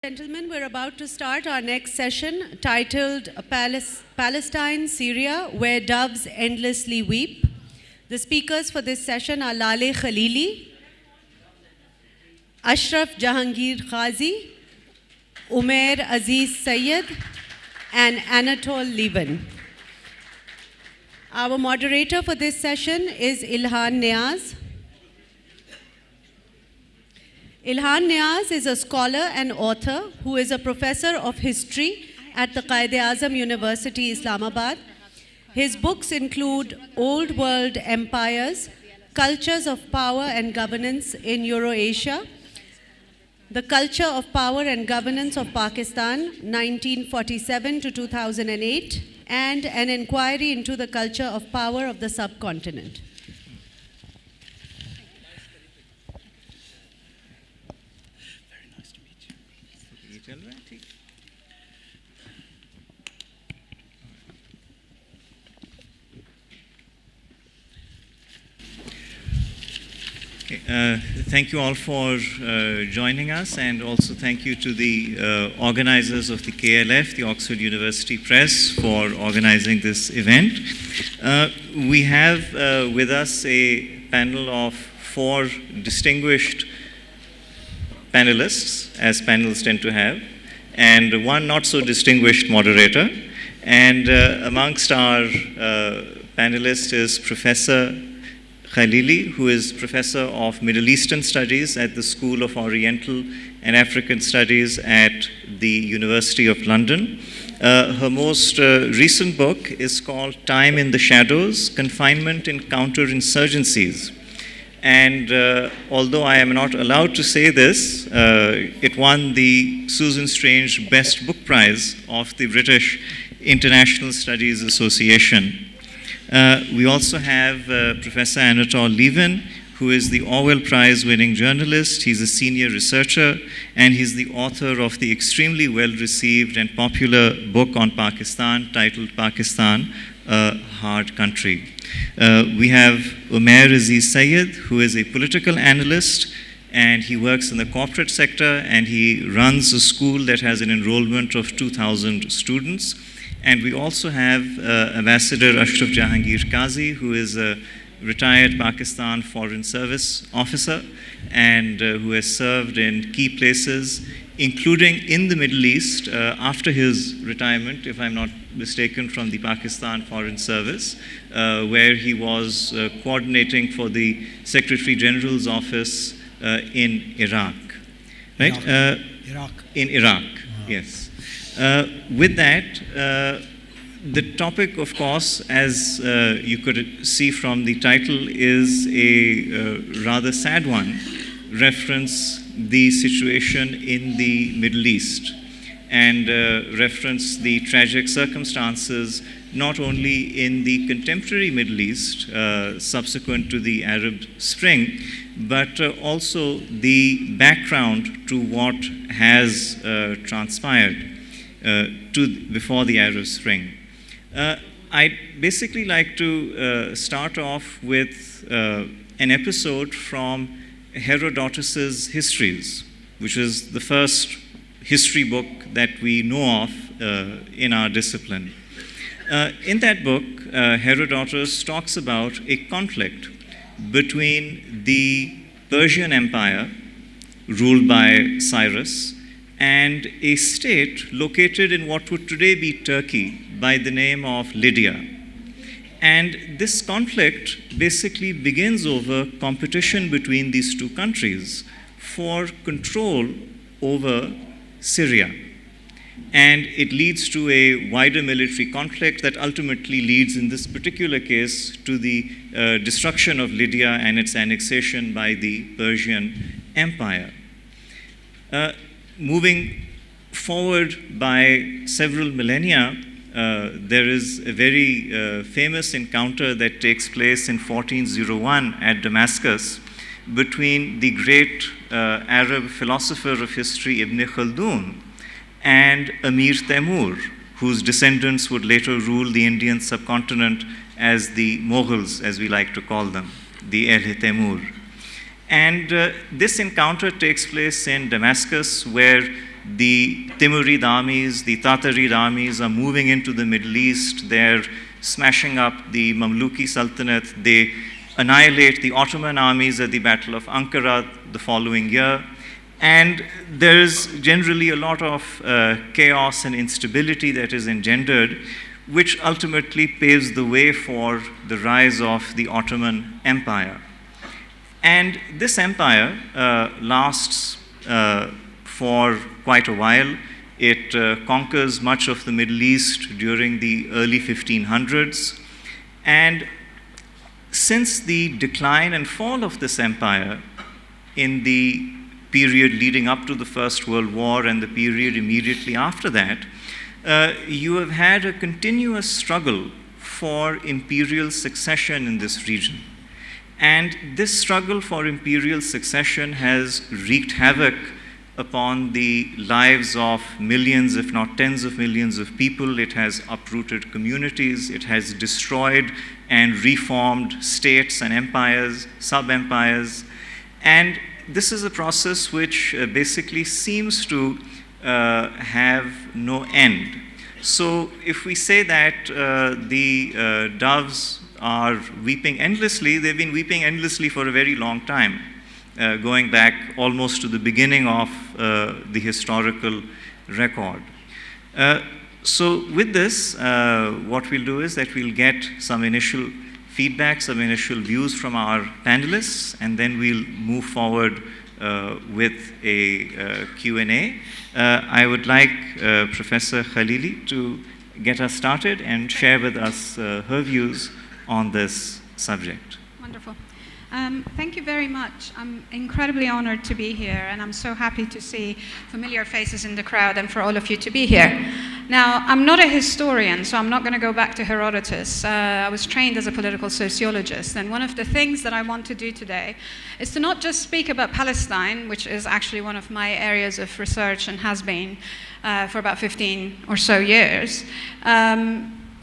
Gentlemen, we're about to start our next session titled Palestine, Syria, Where Doves Endlessly Weep. The speakers for this session are Laleh Khalili, Ashraf Jahangir Ghazi, Umair Aziz Sayed, and Anatol Lieven. Our moderator for this session is Ilhan Niaz. Ilhan Niaz is a scholar and author who is a professor of history at the Quaid-e-Azam University, Islamabad. His books include Old World Empires, Cultures of Power and Governance in Eurasia, The Culture of Power and Governance of Pakistan, 1947 to 2008, and An Inquiry into the Culture of Power of the Subcontinent. Thank you all for joining us, and also thank you to the organizers of the KLF, the Oxford University Press, for organizing this event. We have with us a panel of 4 distinguished panelists, as panels tend to have, and one not so distinguished moderator. And amongst our panelists is Professor Khalili, who is Professor of Middle Eastern Studies at the School of Oriental and African Studies at the University of London. Her most recent book is called Time in the Shadows, Confinement in Counterinsurgencies. And although I am not allowed to say this, it won the Susan Strange Best Book Prize of the British International Studies Association. We also have Professor Anatol Lieven, who is the Orwell Prize-winning journalist. He's a senior researcher, and he's the author of the extremely well-received and popular book on Pakistan titled Pakistan, a Hard Country. We have Umair Aziz Sayed, who is a political analyst, and he works in the corporate sector, and he runs a school that has an enrollment of 2,000 students. And we also have Ambassador Ashraf Jahangir Ghazi, who is a retired Pakistan Foreign Service officer and who has served in key places, including in the Middle East after his retirement, if I'm not mistaken, from the Pakistan Foreign Service, where he was coordinating for the Secretary General's office in Iraq. Right? Iraq. In Iraq, yes. With that, the topic, of course, as you could see from the title, is a rather sad one. Reference the situation in the Middle East and reference the tragic circumstances not only in the contemporary Middle East subsequent to the Arab Spring, but also the background to what has transpired before the Arab Spring. I'd basically like to start off with an episode from Herodotus's Histories, which is the first history book that we know of in our discipline. In that book, Herodotus talks about a conflict between the Persian Empire, ruled by Cyrus, and a state located in what would today be Turkey by the name of Lydia. And this conflict basically begins over competition between these two countries for control over Syria. And it leads to a wider military conflict that ultimately leads, in this particular case, to the destruction of Lydia and its annexation by the Persian Empire. Moving forward by several millennia, there is a very famous encounter that takes place in 1401 at Damascus between the great Arab philosopher of history Ibn Khaldun and Amir Taimur, whose descendants would later rule the Indian subcontinent as the Mughals, as we like to call them, the Ahle Taimur. And this encounter takes place in Damascus, where the Timurid armies, the Tatarid armies are moving into the Middle East. They're smashing up the Mamluki Sultanate. They annihilate the Ottoman armies at the Battle of Ankara the following year. And there's generally a lot of chaos and instability that is engendered, which ultimately paves the way for the rise of the Ottoman Empire. And this empire lasts for quite a while. It conquers much of the Middle East during the early 1500s. And since the decline and fall of this empire in the period leading up to the First World War and the period immediately after that, you have had a continuous struggle for imperial succession in this region. And this struggle for imperial succession has wreaked havoc upon the lives of millions, if not tens of millions of people. It has uprooted communities. It has destroyed and reformed states and empires, sub-empires. And this is a process which basically seems to have no end. So if we say that the doves are weeping endlessly, they've been weeping endlessly for a very long time, going back almost to the beginning of the historical record. So with this, what we'll do is that we'll get some initial feedback, some initial views from our panelists, and then we'll move forward with a Q&A. I would like Professor Khalili to get us started and share with us her views on this subject. Wonderful. Thank you very much. I'm incredibly honored to be here, and I'm so happy to see familiar faces in the crowd and for all of you to be here. Now, I'm not a historian, so I'm not going to go back to Herodotus. I was trained as a political sociologist, and one of the things that I want to do today is to not just speak about Palestine, which is actually one of my areas of research and has been for about 15 or so years,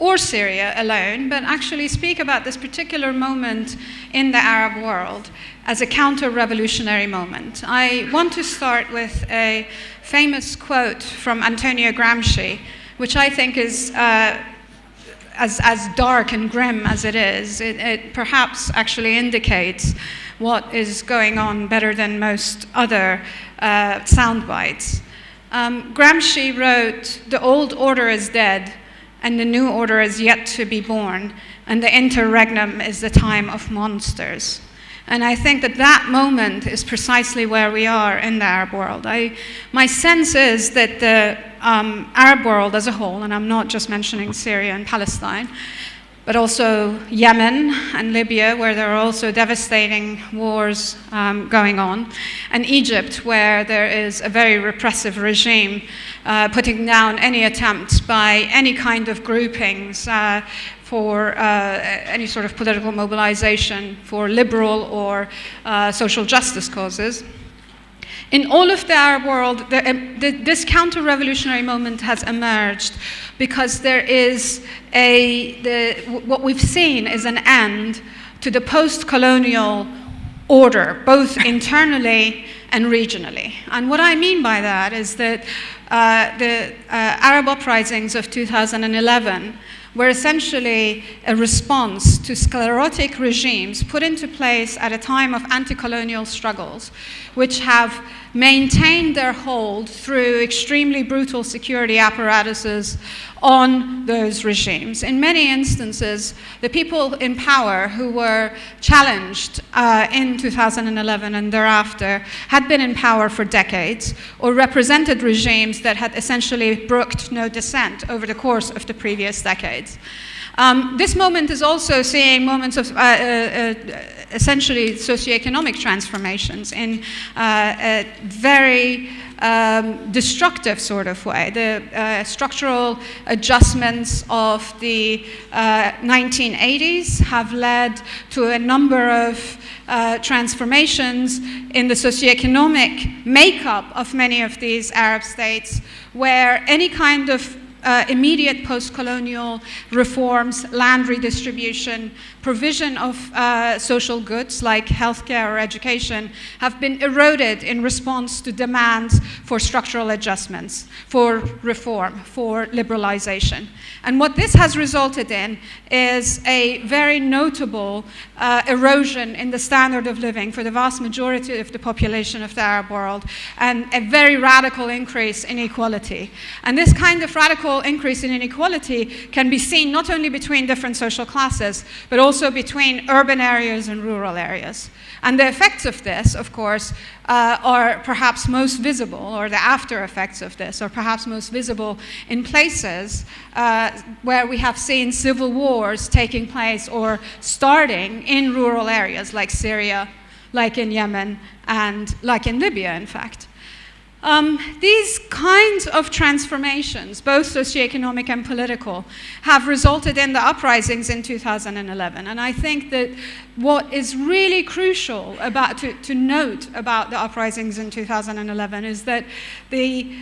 or Syria alone, but actually speak about this particular moment in the Arab world as a counter-revolutionary moment. I want to start with a famous quote from Antonio Gramsci, which I think is as dark and grim as it is. It perhaps actually indicates what is going on better than most other sound bites. Gramsci wrote, "The old order is dead, and the new order is yet to be born, and the interregnum is the time of monsters." And I think that that moment is precisely where we are in the Arab world. My sense is that the Arab world as a whole, and I'm not just mentioning Syria and Palestine, but also Yemen and Libya, where there are also devastating wars going on, and Egypt, where there is a very repressive regime putting down any attempts by any kind of groupings for any sort of political mobilization for liberal or social justice causes. In all of the Arab world, this counter-revolutionary moment has emerged because there is what we've seen is an end to the post-colonial order, both internally and regionally. And what I mean by that is that the Arab uprisings of 2011 were essentially a response to sclerotic regimes put into place at a time of anti-colonial struggles, which have maintained their hold through extremely brutal security apparatuses on those regimes. In many instances, the people in power who were challenged in 2011 and thereafter had been in power for decades or represented regimes that had essentially brooked no dissent over the course of the previous decades. This moment is also seeing moments of essentially socioeconomic transformations in a very destructive sort of way. The structural adjustments of the 1980s have led to a number of transformations in the socioeconomic makeup of many of these Arab states, where any kind of immediate post-colonial reforms, land redistribution, provision of social goods like healthcare or education have been eroded in response to demands for structural adjustments, for reform, for liberalization. And what this has resulted in is a very notable erosion in the standard of living for the vast majority of the population of the Arab world, and a very radical increase in inequality. And this kind of radical increase in inequality can be seen not only between different social classes, but also between urban areas and rural areas. And the effects of this, of course, are perhaps most visible, or the after effects of this are perhaps most visible in places where we have seen civil wars taking place or starting in rural areas like Syria, like in Yemen, and like in Libya, in fact. These kinds of transformations, both socioeconomic and political, have resulted in the uprisings in 2011. And I think that what is really crucial to note about the uprisings in 2011 is that the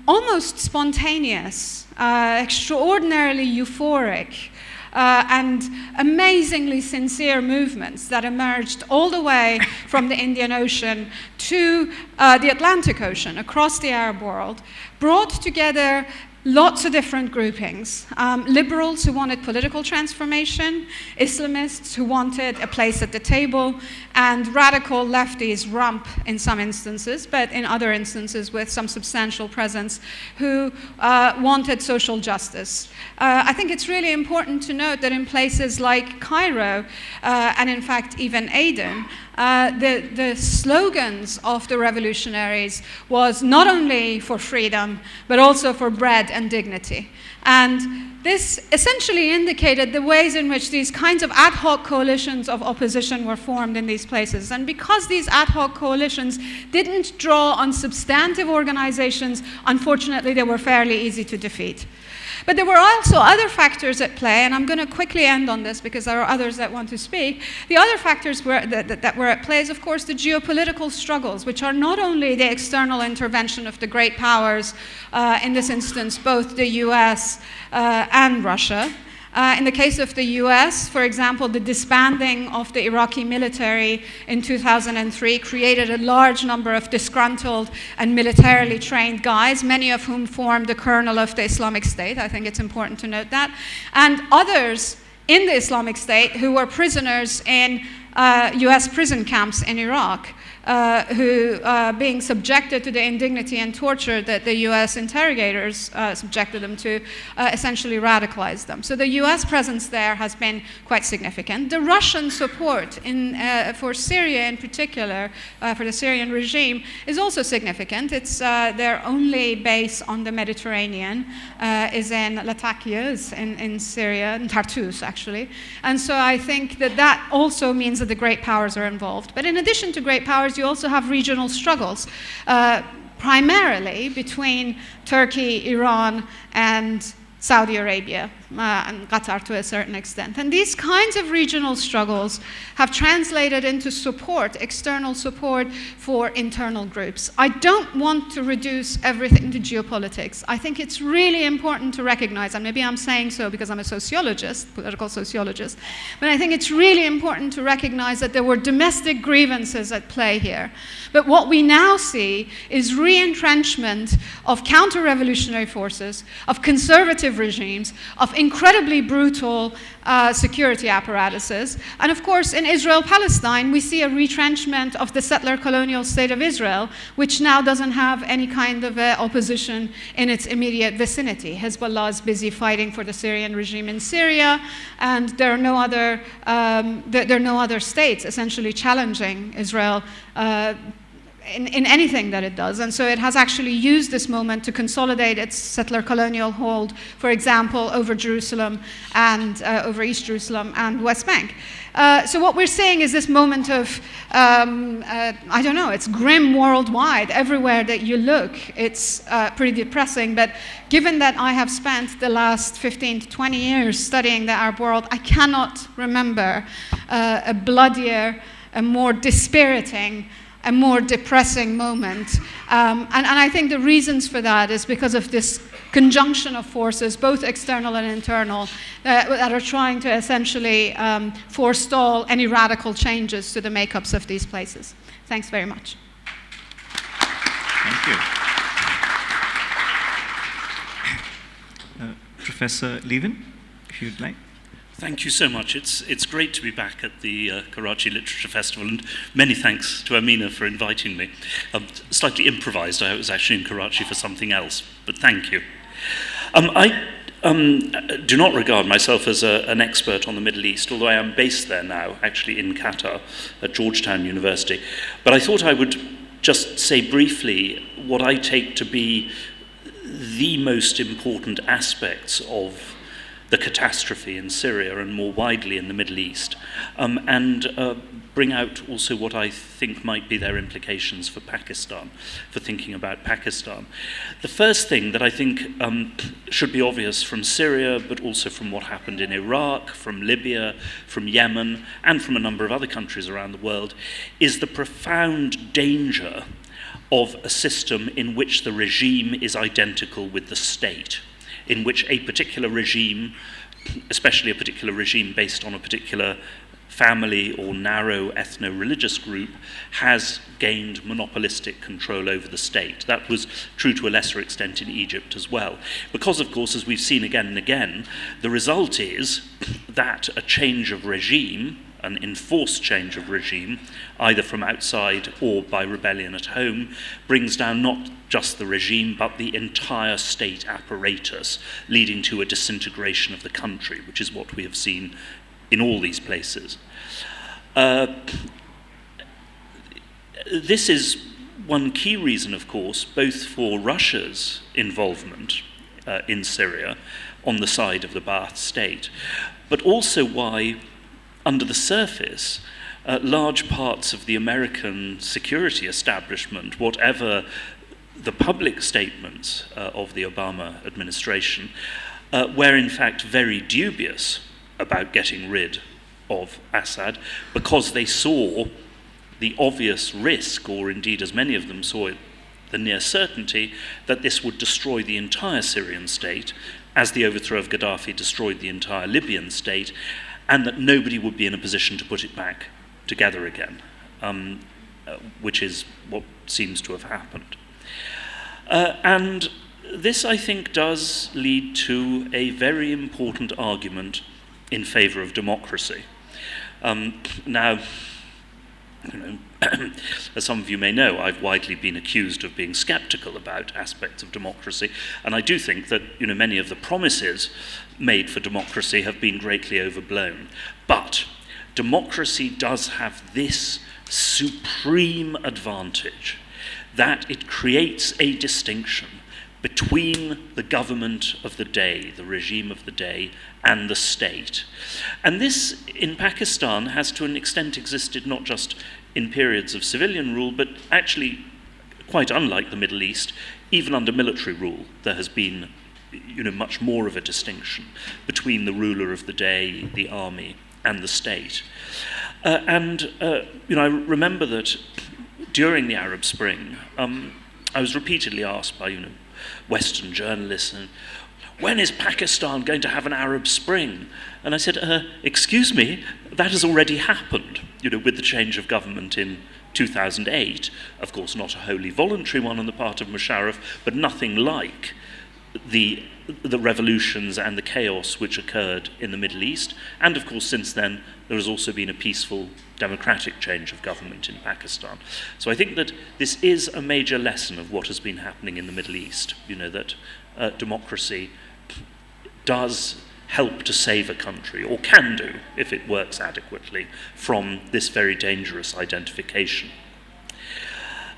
almost spontaneous, extraordinarily euphoric, and amazingly sincere movements that emerged all the way from the Indian Ocean to the Atlantic Ocean, across the Arab world, brought together lots of different groupings. Liberals who wanted political transformation, Islamists who wanted a place at the table, and radical lefties, rump in some instances, but in other instances with some substantial presence, who wanted social justice. I think it's really important to note that in places like Cairo, and in fact even Aden, the slogans of the revolutionaries was not only for freedom, but also for bread and dignity. And this essentially indicated the ways in which these kinds of ad hoc coalitions of opposition were formed in these places. And because these ad hoc coalitions didn't draw on substantive organizations, unfortunately, they were fairly easy to defeat. But there were also other factors at play, and I'm going to quickly end on this because there are others that want to speak. The other factors that were at play is, of course, the geopolitical struggles, which are not only the external intervention of the great powers, in this instance, both the US and Russia. In the case of the US, for example, the disbanding of the Iraqi military in 2003 created a large number of disgruntled and militarily trained guys, many of whom formed the kernel of the Islamic State. I think it's important to note that. And others in the Islamic State who were prisoners in US prison camps in Iraq, who, being subjected to the indignity and torture that the US interrogators subjected them to, essentially radicalized them. So the US presence there has been quite significant. The Russian support for Syria in particular, for the Syrian regime, is also significant. It's their only base on the Mediterranean is in Latakia, in Syria, in Tartus actually. And so I think that also means that the great powers are involved. But in addition to great powers, you also have regional struggles, primarily between Turkey, Iran, and Saudi Arabia, and Qatar to a certain extent. And these kinds of regional struggles have translated into support, external support for internal groups. I don't want to reduce everything to geopolitics. I think it's really important to recognize, and maybe I'm saying so because I'm a sociologist, political sociologist, but I think it's really important to recognize that there were domestic grievances at play here. But what we now see is re-entrenchment of counter-revolutionary forces, of conservative regimes, of incredibly brutal security apparatuses. And of course, in Israel-Palestine, we see a retrenchment of the settler colonial state of Israel, which now doesn't have any kind of opposition in its immediate vicinity. Hezbollah is busy fighting for the Syrian regime in Syria, and there are no other states essentially challenging Israel in anything that it does. And so it has actually used this moment to consolidate its settler colonial hold, for example, over Jerusalem and over East Jerusalem and West Bank. So what we're seeing is this moment of, I don't know, it's grim worldwide. Everywhere that you look, it's pretty depressing. But given that I have spent the last 15 to 20 years studying the Arab world, I cannot remember a bloodier, a more dispiriting, a more depressing moment. And I think the reasons for that is because of this conjunction of forces, both external and internal, that are trying to essentially forestall any radical changes to the makeups of these places. Thanks very much. Thank you. Professor Levin, if you'd like. Thank you so much. It's great to be back at the Karachi Literature Festival, and many thanks to Amina for inviting me. Slightly improvised, I was actually in Karachi for something else, but thank you. I do not regard myself as an expert on the Middle East, although I am based there now, actually in Qatar, at Georgetown University. But I thought I would just say briefly what I take to be the most important aspects of the catastrophe in Syria and more widely in the Middle East, and bring out also what I think might be their implications for Pakistan, for thinking about Pakistan. The first thing that I think should be obvious from Syria, but also from what happened in Iraq, from Libya, from Yemen, and from a number of other countries around the world, is the profound danger of a system in which the regime is identical with the state, in which a particular regime, especially a particular regime based on a particular family or narrow ethno-religious group, has gained monopolistic control over the state. That was true to a lesser extent in Egypt as well. Because, of course, as we've seen again and again, the result is that a change of regime, an enforced change of regime, either from outside or by rebellion at home, brings down not just the regime, but the entire state apparatus, leading to a disintegration of the country, which is what we have seen in all these places. This is one key reason, of course, both for Russia's involvement in Syria on the side of the Ba'ath state, but also why, under the surface, large parts of the American security establishment, whatever the public statements of the Obama administration, were in fact very dubious about getting rid of Assad, because they saw the obvious risk, or indeed as many of them saw it, the near certainty, that this would destroy the entire Syrian state, as the overthrow of Gaddafi destroyed the entire Libyan state, and that nobody would be in a position to put it back together again, which is what seems to have happened. And this, I think, does lead to a very important argument in favour of democracy. Now, as some of you may know, I've widely been accused of being sceptical about aspects of democracy, and I do think that many of the promises made for democracy have been greatly overblown. But democracy does have this supreme advantage, that it creates a distinction between the government of the day, the regime of the day, and the state. And this, in Pakistan, has to an extent existed not just in periods of civilian rule, but actually, quite unlike the Middle East, even under military rule, there has been much more of a distinction between the ruler of the day, the army, and the state. I remember that during the Arab Spring, I was repeatedly asked by Western journalists, when is Pakistan going to have an Arab Spring? And I said, excuse me, that has already happened, with the change of government in 2008. Of course, not a wholly voluntary one on the part of Musharraf, but nothing like the revolutions and the chaos which occurred in the Middle East. And of course, since then, there has also been a peaceful democratic change of government in Pakistan. So I think that this is a major lesson of what has been happening in the Middle East, that democracy does help to save a country, or can do, if it works adequately, from this very dangerous identification.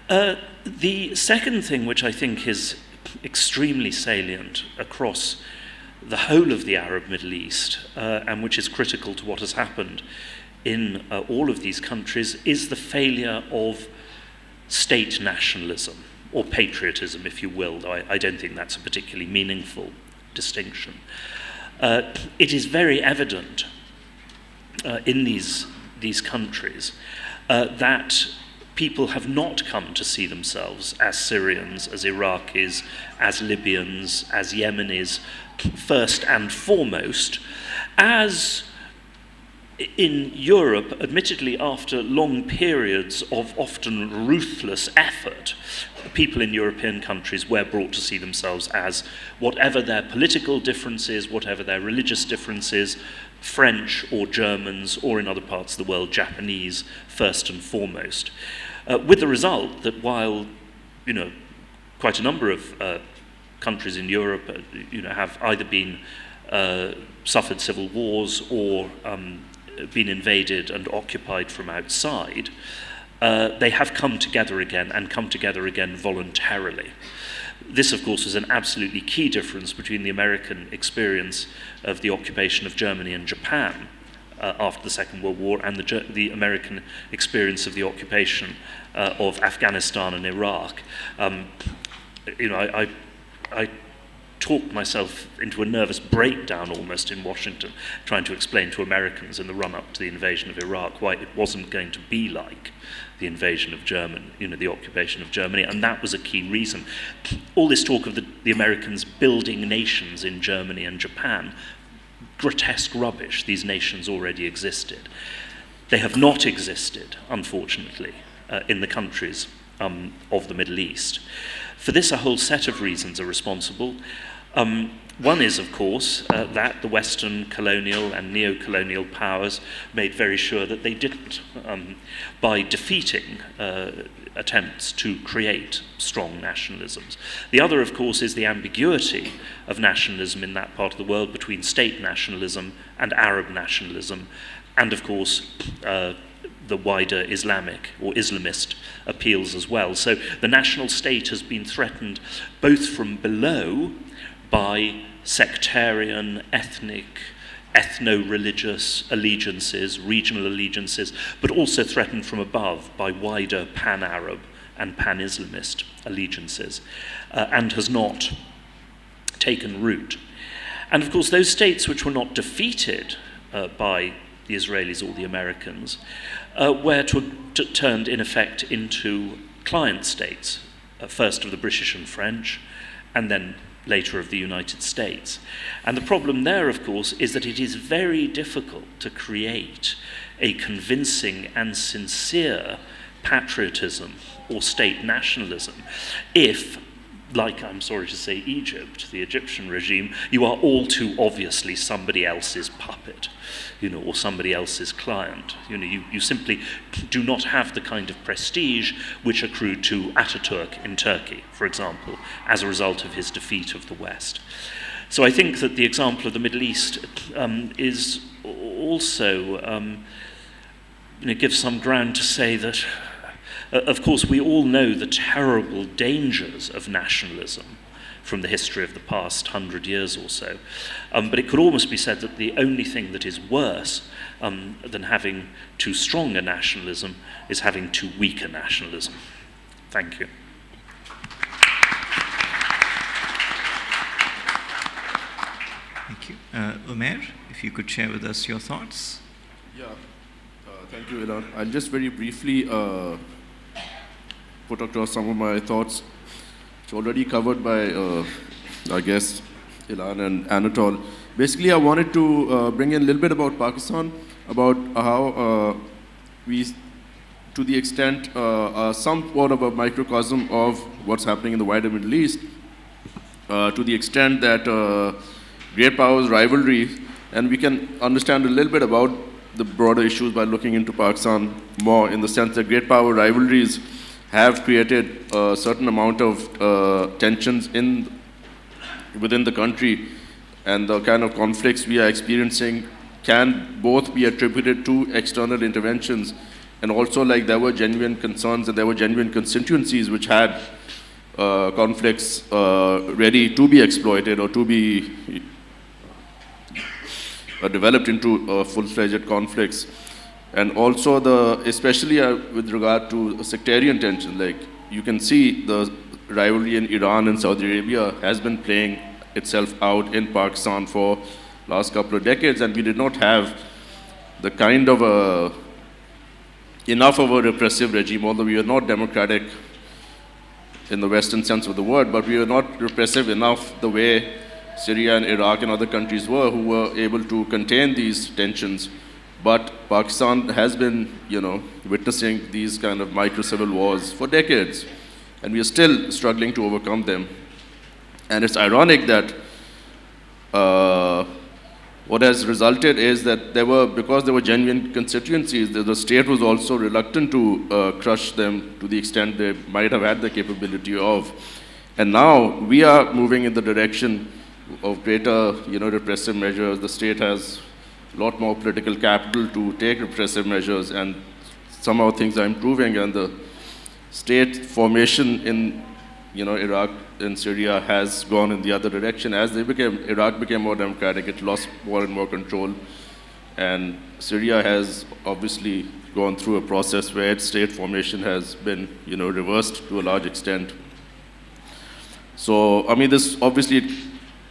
The second thing which I think is extremely salient across the whole of the Arab Middle East, and which is critical to what has happened in all of these countries, is the failure of state nationalism, or patriotism, if you will, though I don't think that's a particularly meaningful distinction. It is very evident in these countries that people have not come to see themselves as Syrians, as Iraqis, as Libyans, as Yemenis, first and foremost, as in Europe, admittedly after long periods of often ruthless effort, people in European countries were brought to see themselves as, whatever their political differences, whatever their religious differences, French or Germans, or in other parts of the world, Japanese, first and foremost. With the result that while, quite a number of countries in Europe, have either been suffered civil wars or been invaded and occupied from outside, they have come together again, and come together again voluntarily. This, of course, is an absolutely key difference between the American experience of the occupation of Germany and Japan after the Second World War, and the American experience of the occupation of Afghanistan and Iraq. I talked myself into a nervous breakdown almost in Washington, trying to explain to Americans in the run-up to the invasion of Iraq why it wasn't going to be like the invasion of Germany, the occupation of Germany, and that was a key reason. All this talk of the Americans building nations in Germany and Japan, grotesque rubbish. These nations already existed. They have not existed, unfortunately, in the countries of the Middle East. For this, a whole set of reasons are responsible. One is, of course, that the Western colonial and neo-colonial powers made very sure that they didn't, by defeating attempts to create strong nationalisms. The other, of course, is the ambiguity of nationalism in that part of the world between state nationalism and Arab nationalism, and, of course, the wider Islamic or Islamist appeals as well. So the national state has been threatened both from below by sectarian, ethnic, ethno-religious allegiances, regional allegiances, but also threatened from above by wider pan-Arab and pan-Islamist allegiances, and has not taken root. And of course, those states which were not defeated by the Israelis or the Americans were turned, in effect, into client states, first of the British and French, and then later of the United States. And the problem there, of course, is that it is very difficult to create a convincing and sincere patriotism or state nationalism if, like, I'm sorry to say, Egypt, the Egyptian regime, you are all too obviously somebody else's puppet, or somebody else's client. You simply do not have the kind of prestige which accrued to Ataturk in Turkey, for example, as a result of his defeat of the West. So I think that the example of the Middle East is also, gives some ground to say that, of course, we all know the terrible dangers of nationalism from the history of the past 100 years or so. But it could almost be said that the only thing that is worse than having too strong a nationalism is having too weak a nationalism. Thank you. Thank you. Umair, if you could share with us your thoughts. Yeah, thank you, Ilan. I'll just very briefly put across some of my thoughts. It's already covered by our guests, Ilan and Anatol. Basically, I wanted to bring in a little bit about Pakistan, about how we, to the extent, are somewhat of a microcosm of what's happening in the wider Middle East, to the extent that great powers rivalry, and we can understand a little bit about the broader issues by looking into Pakistan more, in the sense that great power rivalries have created a certain amount of tensions within the country, and the kind of conflicts we are experiencing can both be attributed to external interventions, and also, like, there were genuine concerns and there were genuine constituencies which had conflicts ready to be exploited or to be developed into full-fledged conflicts. And also, especially with regard to sectarian tension, like, you can see the rivalry in Iran and Saudi Arabia has been playing itself out in Pakistan for last couple of decades, and we did not have the kind of enough of a repressive regime, although we are not democratic in the Western sense of the word, but we are not repressive enough the way Syria and Iraq and other countries were, who were able to contain these tensions. But Pakistan has been, witnessing these kind of micro-civil wars for decades, and we are still struggling to overcome them. And it's ironic that what has resulted is that because there were genuine constituencies, the state was also reluctant to crush them to the extent they might have had the capability of. And now we are moving in the direction of greater, repressive measures. The state has a lot more political capital to take repressive measures, and somehow things are improving, and the state formation in Iraq and Syria has gone in the other direction. As Iraq became more democratic, it lost more and more control. And Syria has obviously gone through a process where its state formation has been, reversed to a large extent. So, I mean, this obviously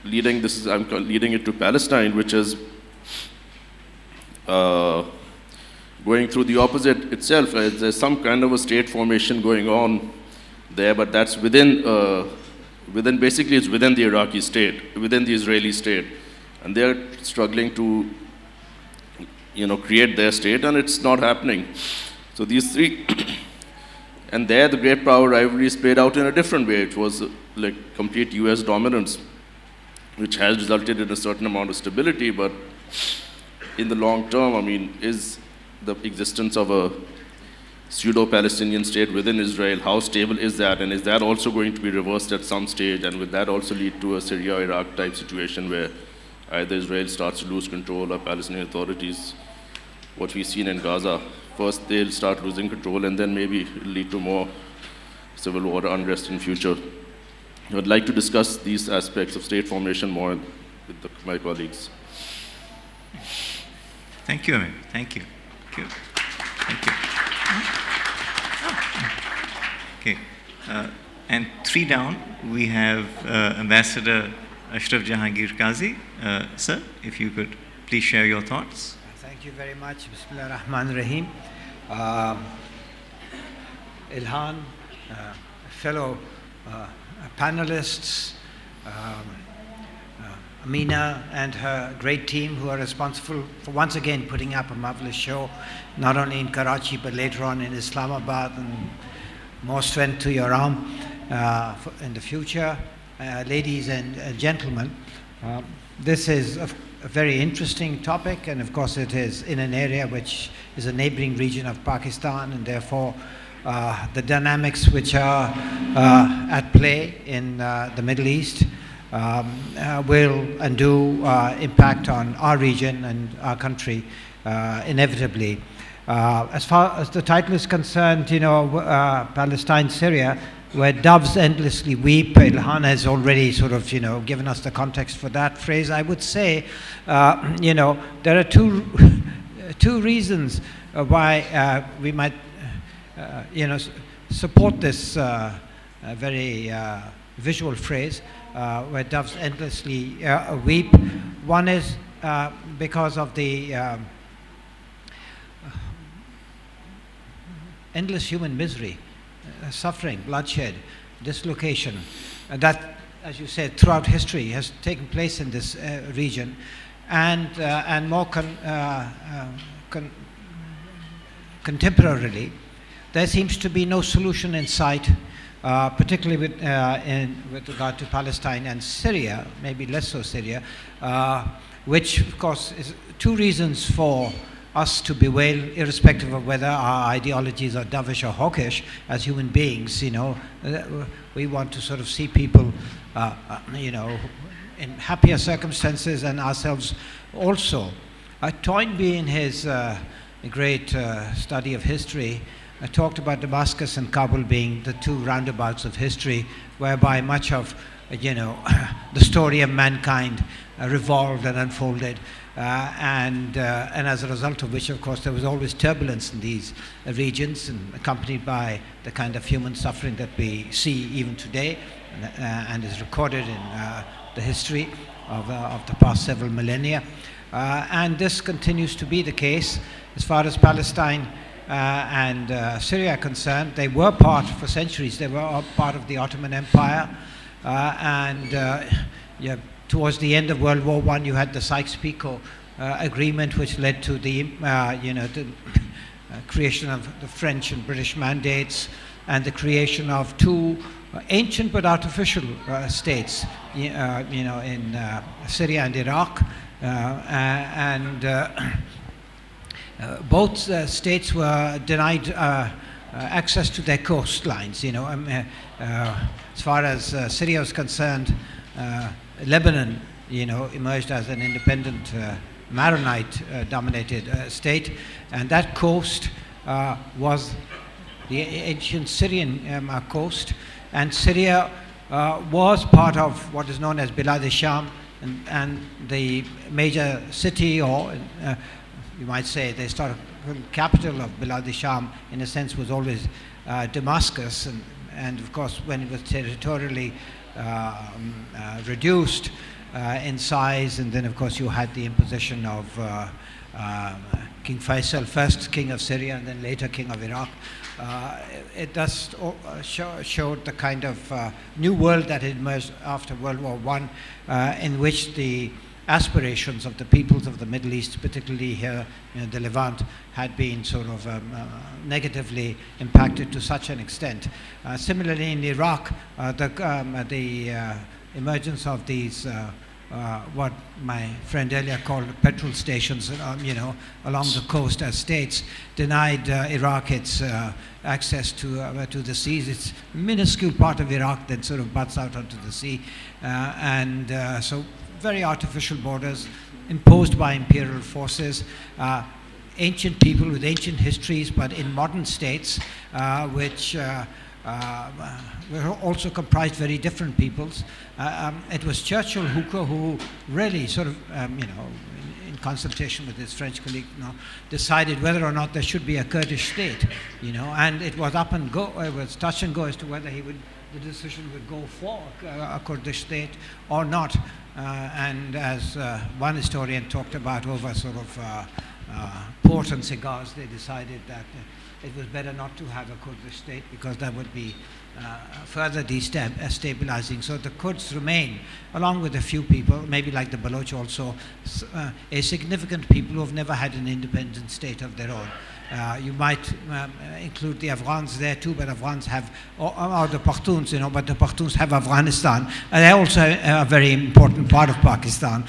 I'm leading it to Palestine, which is going through the opposite itself. There's some kind of a state formation going on there, but that's within basically it's within the Iraqi state, within the Israeli state, and they're struggling to, create their state, and it's not happening. So these three, and there the great power rivalry is played out in a different way. It was like complete U.S. dominance, which has resulted in a certain amount of stability, but in the long term, I mean, is the existence of a pseudo-Palestinian state within Israel, how stable is that? And is that also going to be reversed at some stage? And will that also lead to a Syria-Iraq type situation where either Israel starts to lose control or Palestinian authorities, what we've seen in Gaza, first they'll start losing control and then maybe it'll lead to more civil war unrest in future. I would like to discuss these aspects of state formation more with my colleagues. Thank you, Amir. Thank you. Thank you. Thank you. Okay. And three down, we have Ambassador Ashraf Jahangir Qazi. Sir, if you could please share your thoughts. Thank you very much. Bismillah ar-Rahman ar-Rahim. Ilhan, fellow panelists, Amina and her great team who are responsible for once again putting up a marvelous show, not only in Karachi but later on in Islamabad, and more strength to your arm in the future. Ladies and gentlemen, this is a very interesting topic, and of course it is in an area which is a neighboring region of Pakistan, and therefore the dynamics which are at play in the Middle East will and do impact on our region and our country inevitably. As far as the title is concerned, Palestine, Syria, where doves endlessly weep, Ilhan has already sort of, given us the context for that phrase. I would say, there are two reasons why we might, support this very visual phrase, where doves endlessly weep. One is because of the endless human misery, suffering, bloodshed, dislocation, that, as you said, throughout history has taken place in this region, and more contemporarily, there seems to be no solution in sight, particularly with regard to Palestine and Syria, maybe less so Syria, which of course is two reasons for us to bewail, irrespective of whether our ideologies are dovish or hawkish. As human beings, we want to sort of see people, in happier circumstances, and ourselves also. Toynbee, in his great study of history, talked about Damascus and Kabul being the two roundabouts of history, whereby much of, the story of mankind revolved and unfolded. And as a result of which, of course, there was always turbulence in these regions, and accompanied by the kind of human suffering that we see even today, and is recorded in the history of the past several millennia. And this continues to be the case. As far as Palestine and Syria are concerned, they were part, for centuries, they were part of the Ottoman Empire. Towards the end of World War I, you had the Sykes-Picot agreement, which led to the, the creation of the French and British mandates, and the creation of two ancient but artificial states, in Syria and Iraq, both states were denied access to their coastlines. As far as Syria was concerned, Lebanon, emerged as an independent Maronite-dominated state, and that coast was the ancient Syrian coast, and Syria was part of what is known as Bilad-e-Sham, and the major city, or you might say the historical capital of Bilad-e-Sham, in a sense, was always Damascus, and of course, when it was territorially reduced in size, and then of course you had the imposition of King Faisal, first king of Syria and then later king of Iraq. It thus showed the kind of new world that emerged after World War I, in which the aspirations of the peoples of the Middle East, particularly here in the Levant, had been sort of negatively impacted to such an extent. Similarly, in Iraq, the emergence of these what my friend earlier called petrol stations, along the coast as states, denied Iraq its access to the seas. It's a minuscule part of Iraq that sort of butts out onto the sea, so very artificial borders imposed by imperial forces. Ancient people with ancient histories, but in modern states, which were also comprised very different peoples. It was Churchill who really sort of, in consultation with his French colleague, decided whether or not there should be a Kurdish state, and it was up and go, it was touch and go as to whether the decision would go for a Kurdish state or not. And as one historian talked about over sort of port and cigars, they decided that it was better not to have a Kurdish state because that would be further destabilizing. So the Kurds remain, along with a few people, maybe like the Baloch also, a significant people who have never had an independent state of their own. You might include the Afghans there too, but Afghans have, or the Pashtuns, but the Pashtuns have Afghanistan. And they're also a very important part of Pakistan,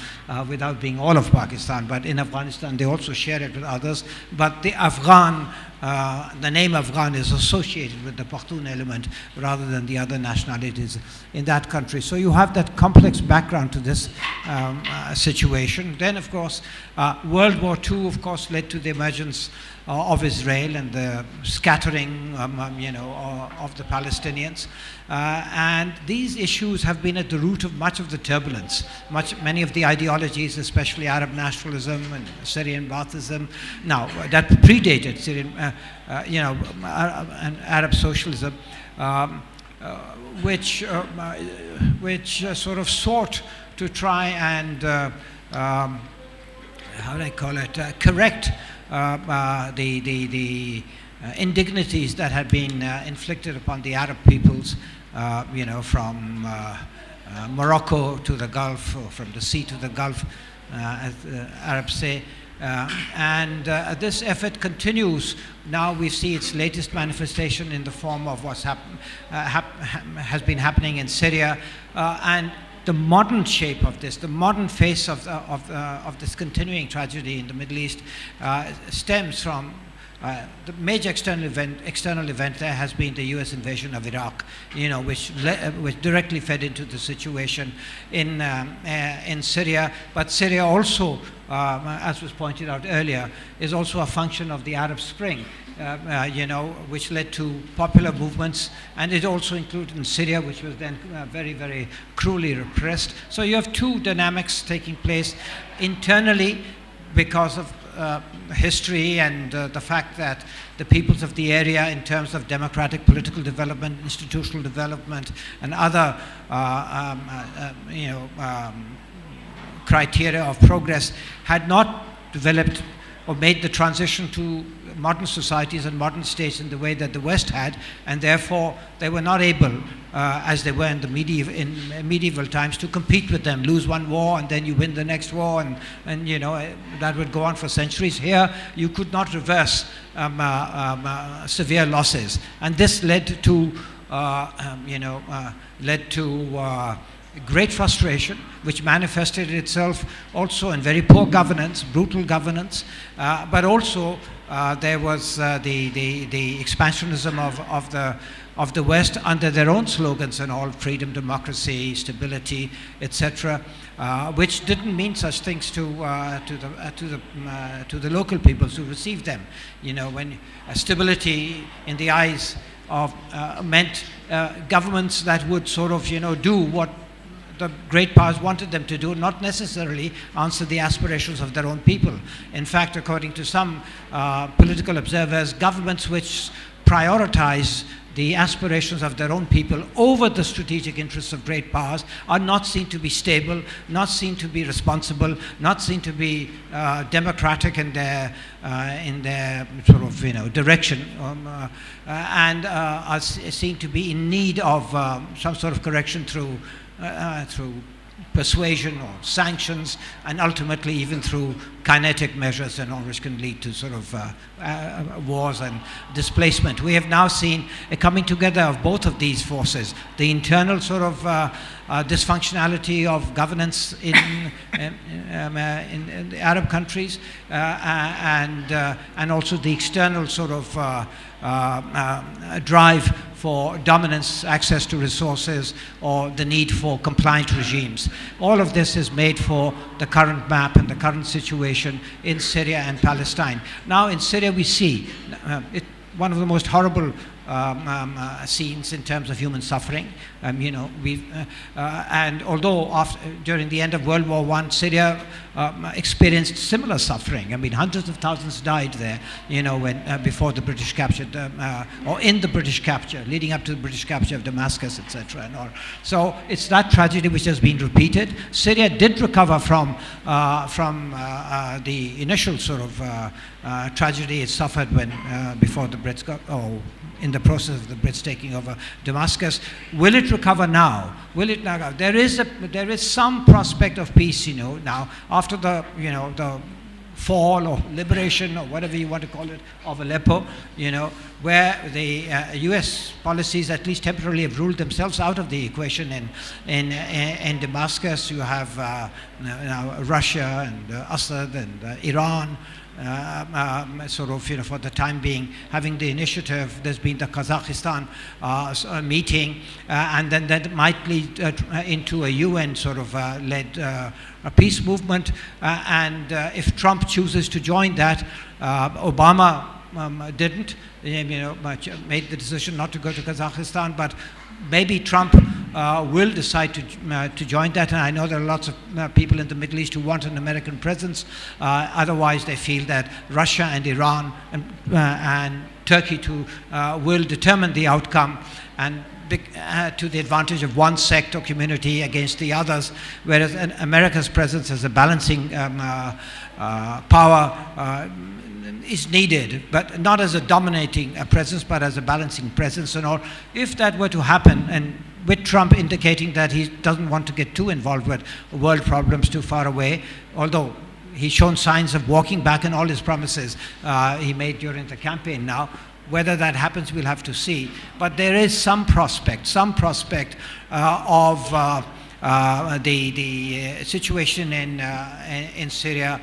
without being all of Pakistan. But in Afghanistan, they also share it with others. But the Afghan, the name Afghan is associated with the Pashtun element rather than the other nationalities in that country. So you have that complex background to this situation. Then, of course, World War II, of course, led to the emergence of Israel and the scattering, of the Palestinians. And these issues have been at the root of much of the turbulence. Many of the ideologies, especially Arab nationalism and Syrian Baathism, now that predated Syrian, and Arab socialism, which sort of sought to try and correct the indignities that had been inflicted upon the Arab peoples, from Morocco to the Gulf, or from the sea to the Gulf, as the Arabs say. This effort continues. Now we see its latest manifestation in the form of what's has been happening in Syria, and the modern shape of this, the modern face of this continuing tragedy in the Middle East, stems from the major external event there has been the U.S. invasion of Iraq, which directly fed into the situation in Syria. But Syria also, as was pointed out earlier, is also a function of the Arab Spring, which led to popular movements, and it also included in Syria, which was then very, very cruelly repressed. So you have two dynamics taking place internally because of history and the fact that the peoples of the area, in terms of democratic political development, institutional development, and other criteria of progress, had not developed or made the transition to modern societies and modern states in the way that the West had, and therefore they were not able, as they were in medieval times, to compete with them. Lose one war and then you win the next war, and that would go on for centuries. Here, you could not reverse severe losses, and this led to great frustration, which manifested itself also in very poor governance, brutal governance, but also there was the expansionism of the West under their own slogans and all: freedom, democracy, stability, etc., which didn't mean such things to the local peoples who received them. When stability in the eyes of meant governments that would sort of do what the great powers wanted them to do, not necessarily answer the aspirations of their own people. In fact, according to some political observers, governments which prioritize the aspirations of their own people over the strategic interests of great powers are not seen to be stable, not seen to be responsible, not seen to be democratic in their sort of direction, and are seen to be in need of some sort of correction through persuasion or sanctions, and ultimately even through kinetic measures, and all which can lead to sort of wars and displacement. We have now seen a coming together of both of these forces: the internal sort of dysfunctionality of governance in the Arab countries, and also the external sort of drive for dominance, access to resources, or the need for compliant regimes. All of this is made for the current map and the current situation in Syria and Palestine. Now in Syria we see one of the most horrible scenes in terms of human suffering. And although during the end of World War I, Syria experienced similar suffering. I mean, hundreds of thousands died there, when before the British capture, or in the British capture, leading up to the British capture of Damascus, etc. and all. So it's that tragedy which has been repeated. Syria did recover from the initial sort of tragedy it suffered when before the Brits got, in the process of the Brits taking over Damascus. Will it recover now? Will it now? There is some prospect of peace, now after the the fall or liberation or whatever you want to call it of Aleppo, where the U.S. policies at least temporarily have ruled themselves out of the equation. In Damascus, you have now Russia and Assad and Iran. Sort of, for the time being, having the initiative. There's been the Kazakhstan meeting, and then that might lead into a UN sort of led a peace movement. And if Trump chooses to join that, Obama didn't, made the decision not to go to Kazakhstan, but maybe Trump will decide to join that. And I know there are lots of people in the Middle East who want an American presence. Otherwise, they feel that Russia and Iran and Turkey will determine the outcome, and to the advantage of one sect or community against the others, whereas America's presence as a balancing power is needed, but not as a dominating presence, but as a balancing presence and all. If that were to happen, and with Trump indicating that he doesn't want to get too involved with world problems too far away, although he's shown signs of walking back on all his promises he made during the campaign now. Whether that happens, we'll have to see. But there is some prospect of the situation in Syria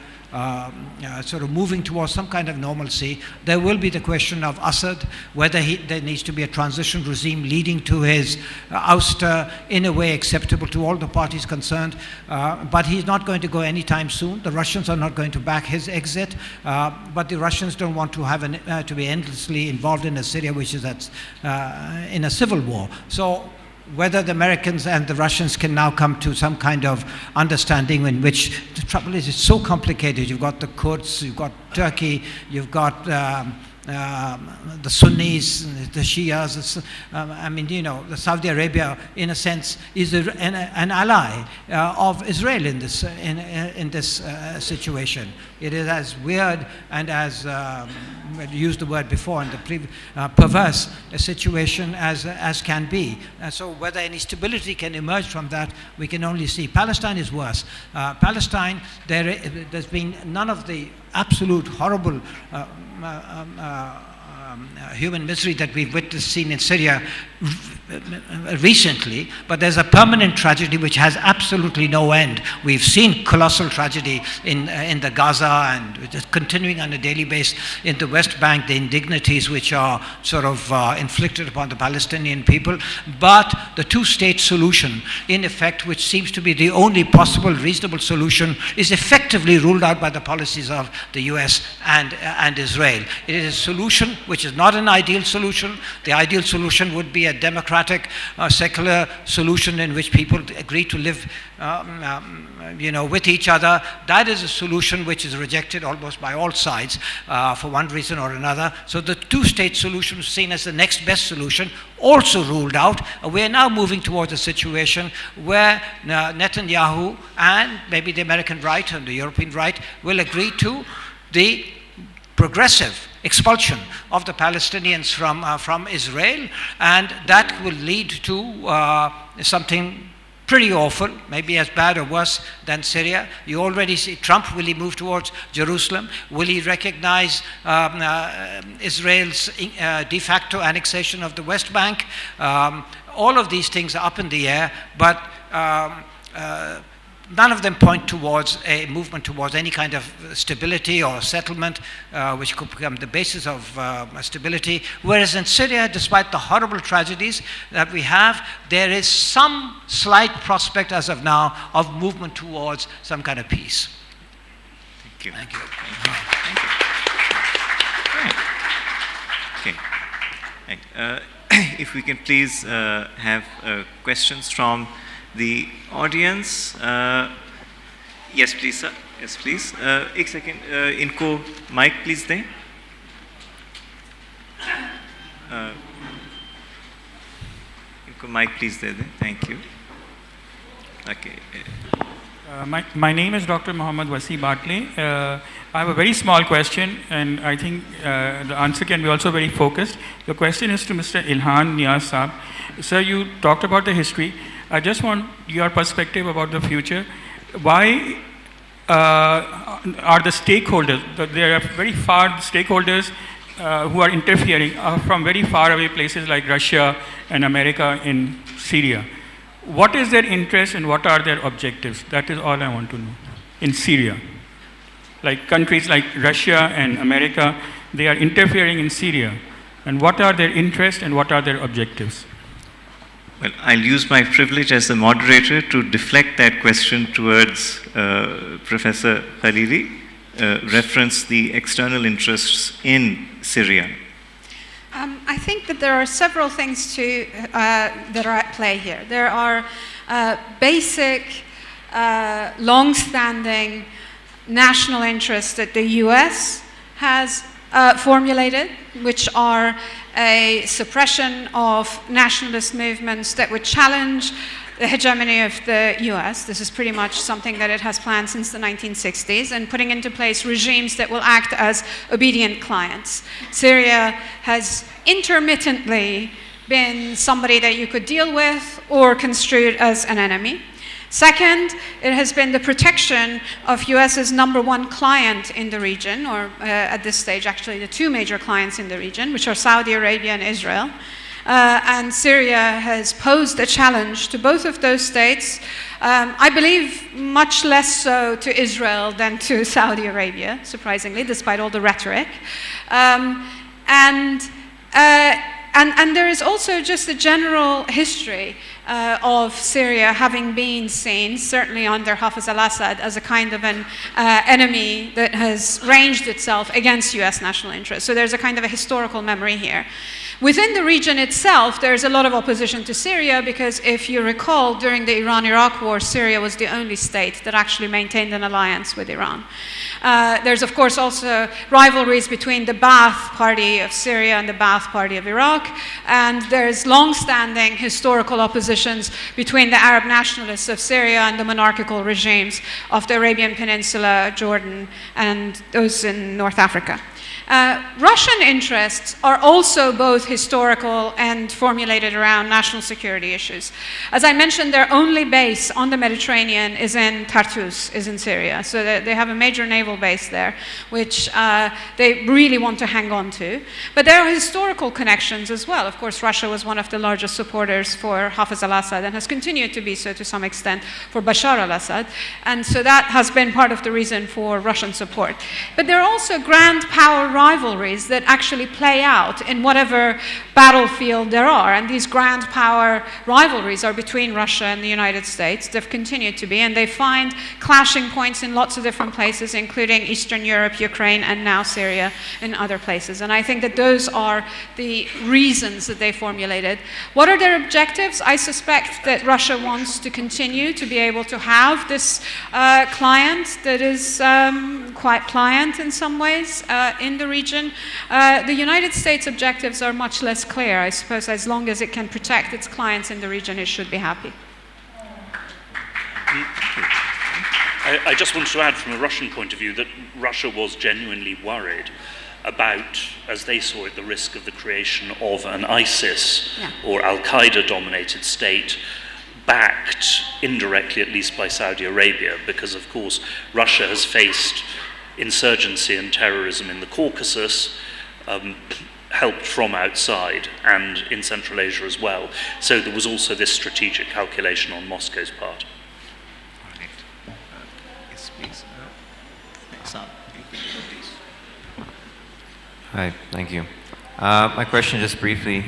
sort of moving towards some kind of normalcy. There will be the question of Assad, whether there needs to be a transition regime leading to his ouster in a way acceptable to all the parties concerned. But he's not going to go anytime soon. The Russians are not going to back his exit, but the Russians don't want to have to be endlessly involved in a Syria which is in a civil war. So whether the Americans and the Russians can now come to some kind of understanding, in which the trouble is it's so complicated. You've got the Kurds, you've got Turkey, you've got the Sunnis, the Shias. The Saudi Arabia, in a sense, is an ally of Israel in this situation. It is as weird and as I used the word before in the perverse a situation as can be. So whether any stability can emerge from that, we can only see. Palestine is worse. Palestine, there's been none of the absolute horrible human misery that we've seen in Syria recently, but there's a permanent tragedy which has absolutely no end. We've seen colossal tragedy in the Gaza, and it is continuing on a daily basis in the West Bank, the indignities which are sort of inflicted upon the Palestinian people. But the two-state solution, in effect, which seems to be the only possible reasonable solution, is effectively ruled out by the policies of the US and Israel. It is a solution which is not an ideal solution. The ideal solution would be a democratic, secular solution in which people agree to live with each other. That is a solution which is rejected almost by all sides for one reason or another. So the two-state solution is seen as the next best solution, also ruled out. We are now moving towards a situation where Netanyahu and maybe the American right and the European right will agree to the progressive expulsion of the Palestinians from Israel, and that will lead to something pretty awful, maybe as bad or worse than Syria. You already see Trump. Will he move towards Jerusalem? Will he recognize Israel's de facto annexation of the West Bank? All of these things are up in the air, but none of them point towards a movement towards any kind of stability or settlement, which could become the basis of stability. Whereas in Syria, despite the horrible tragedies that we have, there is some slight prospect as of now of movement towards some kind of peace. Thank you. Thank you. Thank you. Okay. If we can please have questions from the audience. Yes, please, sir. Yes, please. एक second. इनको mic please दें. इनको mic please दे दें. Thank you. Okay. My name is Dr. Mohammad Wasi Bartley. I have a very small question, and I think the answer can be also very focused. The question is to Mr. Ilhan Niaz Saab. Sir, you talked about the history. I just want your perspective about the future. Why are the stakeholders, there are very far stakeholders who are interfering from very far away places like Russia and America in Syria? What is their interest and what are their objectives? That is all I want to know. In Syria, like countries like Russia and America, they are interfering in Syria. And what are their interests and what are their objectives? Well, I'll use my privilege as the moderator to deflect that question towards Professor Khalili, reference the external interests in Syria. I think that there are several things that are at play here. There are basic, long-standing national interests that the US has formulated, which are a suppression of nationalist movements that would challenge the hegemony of the US. This is pretty much something that it has planned since the 1960s, and putting into place regimes that will act as obedient clients. Syria has intermittently been somebody that you could deal with or construed as an enemy. Second, it has been the protection of US's number one client in the region, or at this stage actually the two major clients in the region, which are Saudi Arabia and Israel. And Syria has posed a challenge to both of those states, I believe much less so to Israel than to Saudi Arabia, surprisingly, despite all the rhetoric. And there is also just a general history of Syria having been seen, certainly under Hafez al-Assad, as a kind of an enemy that has ranged itself against US national interests. So there's a kind of a historical memory here. Within the region itself, there's a lot of opposition to Syria because if you recall, during the Iran-Iraq war, Syria was the only state that actually maintained an alliance with Iran. There's, of course, also rivalries between the Ba'ath Party of Syria and the Ba'ath Party of Iraq, and there's long-standing historical oppositions between the Arab nationalists of Syria and the monarchical regimes of the Arabian Peninsula, Jordan, and those in North Africa. Russian interests are also both historical and formulated around national security issues. As I mentioned, their only base on the Mediterranean is in Tartus, is in Syria. So they have a major naval base there, which they really want to hang on to. But there are historical connections as well. Of course, Russia was one of the largest supporters for Hafez al-Assad and has continued to be so to some extent for Bashar al-Assad. And so that has been part of the reason for Russian support. But there are also grand power rivalries that actually play out in whatever battlefield there are. And these grand power rivalries are between Russia and the United States. They've continued to be, and they find clashing points in lots of different places, including Eastern Europe, Ukraine, and now Syria and other places. And I think that those are the reasons that they formulated. What are their objectives? I suspect that Russia wants to continue to be able to have this client that is quite pliant in some ways in the region. The United States' objectives are much less clear. I suppose as long as it can protect its clients in the region, it should be happy. I just want to add from a Russian point of view that Russia was genuinely worried about, as they saw it, the risk of the creation of an ISIS or Al-Qaeda dominated state, backed indirectly at least by Saudi Arabia, because of course Russia has faced insurgency and terrorism in the Caucasus, helped from outside, and in Central Asia as well. So there was also this strategic calculation on Moscow's part. All right. Yes, please. Next up. Hi, thank you. My question, just briefly,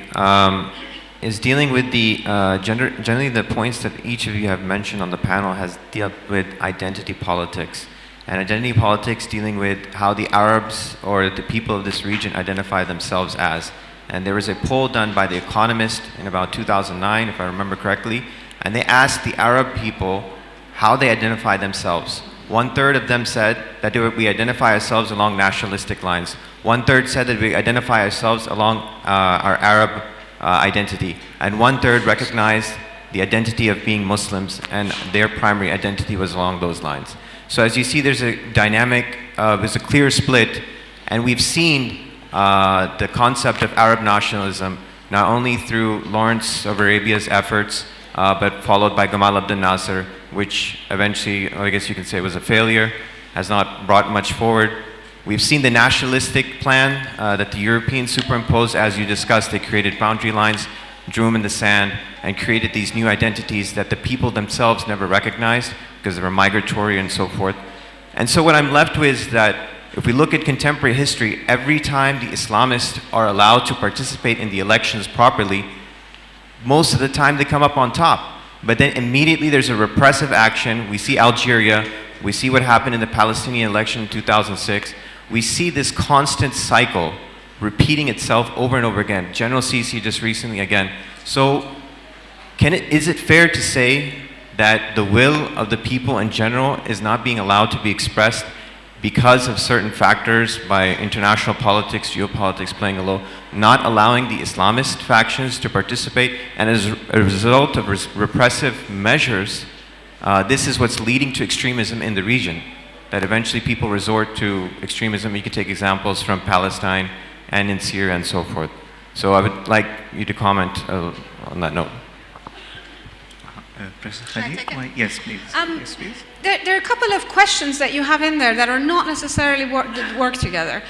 is dealing with the generally the points that each of you have mentioned on the panel has dealt with identity politics. And identity politics dealing with how the Arabs or the people of this region identify themselves as. And there was a poll done by The Economist in about 2009, if I remember correctly, and they asked the Arab people how they identify themselves. 1/3 of them said that we identify ourselves along nationalistic lines. 1/3 said that we identify ourselves along our Arab identity. And 1/3 recognized the identity of being Muslims, and their primary identity was along those lines. So as you see, there's a dynamic, there's a clear split, and we've seen the concept of Arab nationalism not only through Lawrence of Arabia's efforts, but followed by Gamal Abdel Nasser, which eventually, I guess you can say, was a failure, has not brought much forward. We've seen the nationalistic plan that the Europeans superimposed, as you discussed. They created boundary lines, drew them in the sand, and created these new identities that the people themselves never recognized because they were migratory and so forth. And so what I'm left with is that if we look at contemporary history, every time the Islamists are allowed to participate in the elections properly, most of the time they come up on top. But then immediately there's a repressive action. We see Algeria, we see what happened in the Palestinian election in 2006. We see this constant cycle repeating itself over and over again. General Sisi just recently again. So is it fair to say that the will of the people in general is not being allowed to be expressed because of certain factors by international politics, geopolitics playing a role, not allowing the Islamist factions to participate, and as a result of repressive measures, this is what's leading to extremism in the region, that eventually people resort to extremism. You can take examples from Palestine and in Syria and so forth. So I would like you to comment on that note. President Khalil? Yes, please. Yes, please. There are a couple of questions that you have in there that are not necessarily work together.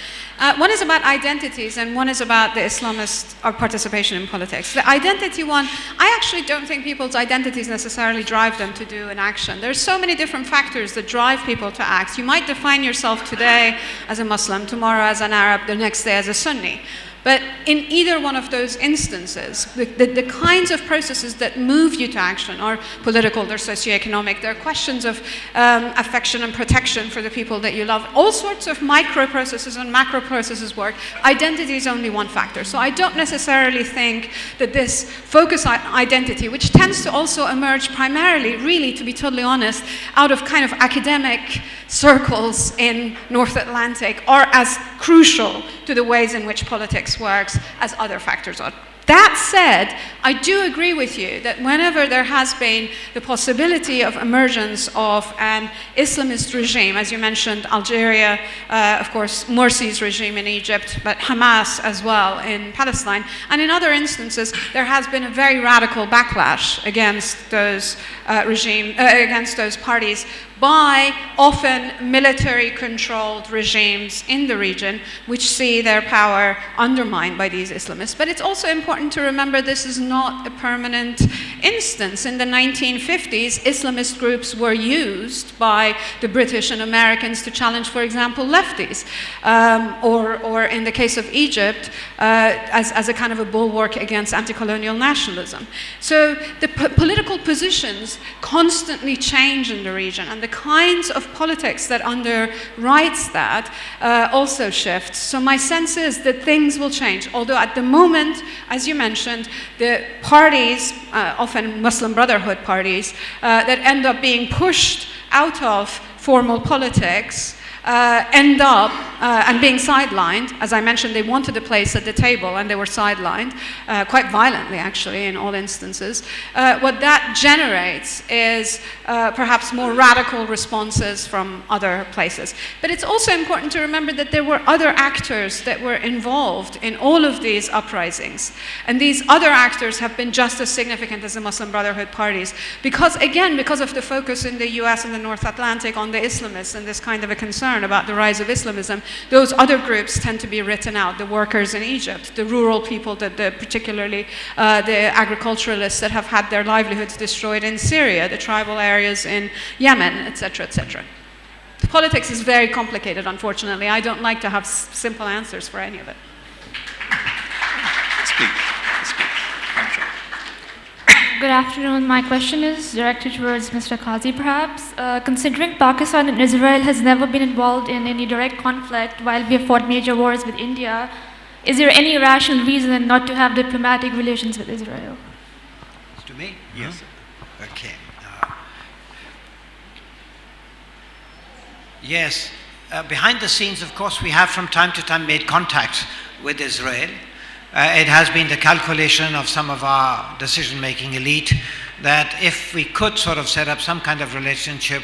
One is about identities, and one is about the Islamist participation in politics. The identity one, I actually don't think people's identities necessarily drive them to do an action. There's so many different factors that drive people to act. You might define yourself today as a Muslim, tomorrow as an Arab, the next day as a Sunni. But in either one of those instances, the kinds of processes that move you to action are political, they're socioeconomic, they're questions of affection and protection for the people that you love. All sorts of micro processes and macro processes work. Identity is only one factor. So I don't necessarily think that this focus on identity, which tends to also emerge primarily, really, to be totally honest, out of kind of academic circles in North Atlantic, are as crucial to the ways in which politics works as other factors are. That said, I do agree with you that whenever there has been the possibility of emergence of an Islamist regime, as you mentioned, Algeria, of course, Morsi's regime in Egypt, but Hamas as well in Palestine, and in other instances, there has been a very radical backlash against those against those parties by often military-controlled regimes in the region, which see their power undermined by these Islamists. But it's also important to remember this is not a permanent instance. In the 1950s, Islamist groups were used by the British and Americans to challenge, for example, lefties, or in the case of Egypt, as a kind of a bulwark against anti-colonial nationalism. So the political positions constantly change in the region, and the kinds of politics that underwrites that also shifts. So my sense is that things will change, although at the moment, as you mentioned, the parties, often Muslim Brotherhood parties, that end up being pushed out of formal politics end up and being sidelined. As I mentioned, they wanted a place at the table and they were sidelined, quite violently actually in all instances. What that generates is perhaps more radical responses from other places. But it's also important to remember that there were other actors that were involved in all of these uprisings. And these other actors have been just as significant as the Muslim Brotherhood parties. Because again, because of the focus in the US and the North Atlantic on the Islamists and this kind of a concern about the rise of Islamism, those other groups tend to be written out. The workers in Egypt, the rural people, particularly the agriculturalists that have had their livelihoods destroyed in Syria, the tribal areas in Yemen, etc., etc. Politics is very complicated, unfortunately. I don't like to have simple answers for any of it. Speak. Good afternoon. My question is directed towards Mr. Qazi, perhaps. Considering Pakistan and Israel has never been involved in any direct conflict while we have fought major wars with India, is there any rational reason not to have diplomatic relations with Israel? To me? Yes. Okay. Yes. Behind the scenes, of course, we have from time to time made contact with Israel. It has been the calculation of some of our decision-making elite that if we could sort of set up some kind of relationship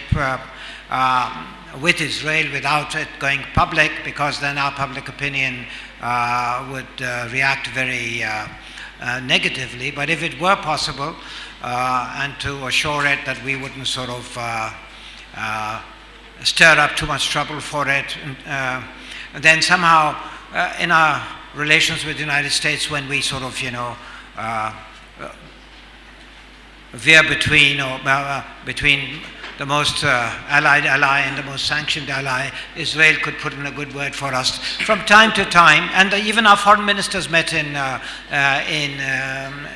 with Israel without it going public, because then our public opinion would react very negatively. But if it were possible, and to assure it that we wouldn't sort of stir up too much trouble for it, then somehow in our relations with the United States, when we sort of, veer between the most allied ally and the most sanctioned ally, Israel could put in a good word for us from time to time. And even our foreign ministers met in